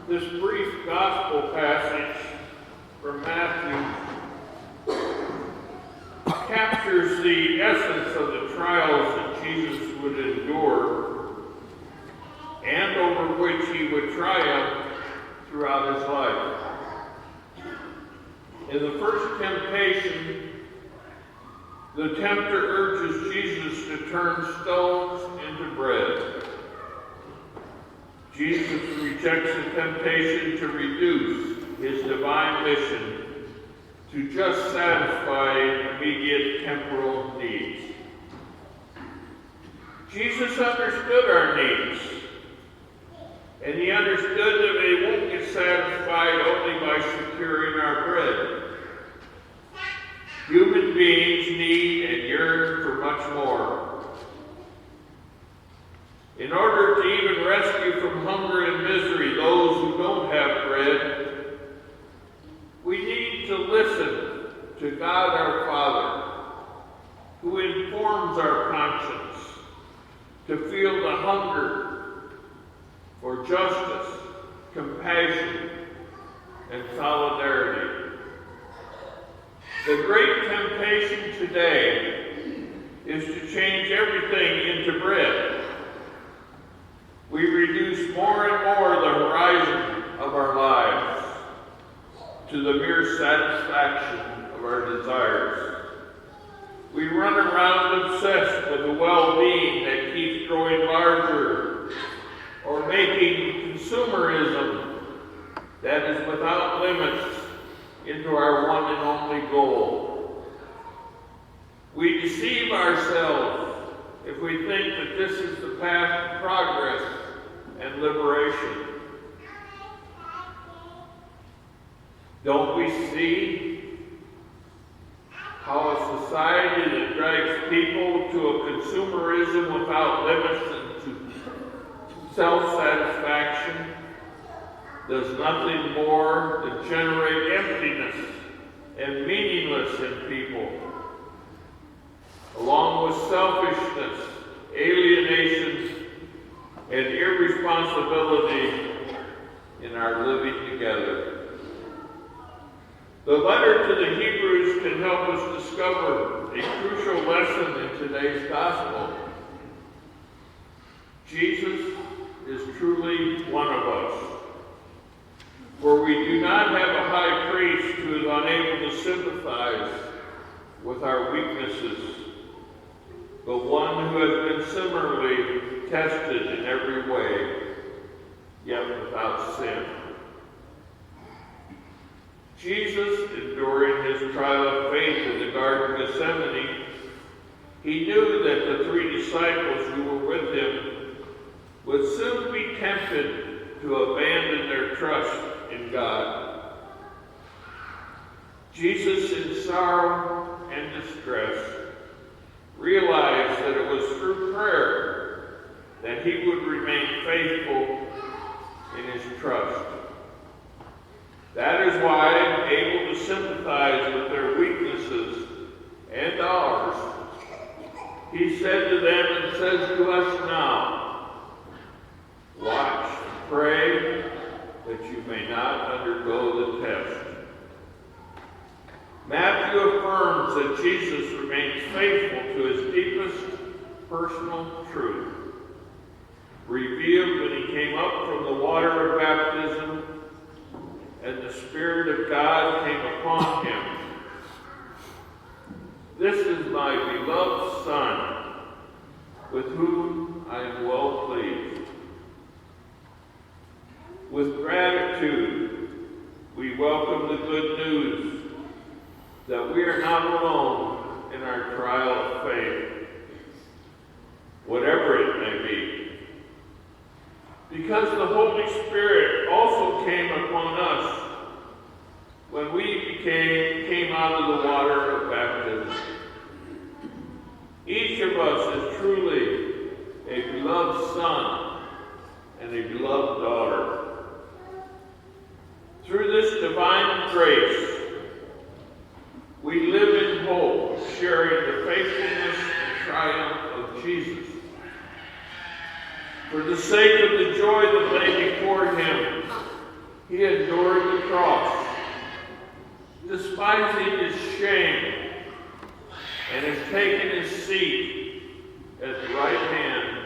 This brief gospel passage from Matthew captures the essence of the trials that Jesus would endure and over which he would triumph throughout his life. In the first temptation, the tempter urges Jesus to turn stones into bread. Jesus rejects the temptation to reduce his divine mission to just satisfy immediate temporal needs. Jesus understood our needs, and he understood that they won't get satisfied only by securing our bread. Human beings need and yearn for much more. In order to even rescue from hunger and misery those who don't have bread, we need to listen to God our Father, who informs our conscience to feel the hunger for justice, compassion, and solidarity. The great temptation today is to change everything into bread. We reduce more and more the horizon of our lives to the mere satisfaction of our desires. We run around obsessed with the well-being that keeps growing larger, or making consumerism that is without limits into our one and only goal. We deceive ourselves if we think that this is the path to progress and liberation. Don't we see how a society that drives people to a consumerism without limits and to self-satisfaction does nothing more than generate emptiness and meaningless in people, along with selfishness, alienation, and irresponsibility in our living together. The letter to the Hebrews can help us discover a crucial lesson in today's gospel. Jesus is truly one of us, for we do not have a high priest who is unable to sympathize with our weaknesses, but one who has been similarly tested in every way, yet without sin. Jesus, enduring his trial of faith in the Garden of Gethsemane, he knew that the 3 disciples who were with him would soon be tempted to abandon their trust in God. Jesus, in sorrow and distress, realized that it was through prayer that he would remain faithful in his trust. That is why, able to sympathize with their weaknesses and ours, he said to them and says to us now, watch and pray that you may not undergo the test. Matthew affirms that Jesus remains faithful to his deepest personal truth, revealed when he came up from the water of baptism and the Spirit of God came upon him. This is my beloved Son, with whom I am well pleased. With gratitude, we welcome the good news that we are not alone in our trial of faith, whatever it may be, because the Holy Spirit also came upon us when we came out of the water of baptism. Each of us is truly a beloved son and a beloved daughter. Through this divine grace, we live in hope, sharing the faithfulness and triumph of Jesus. For the sake of the joy that lay before him, He endured the cross, despising his shame, and has taken his seat at the right hand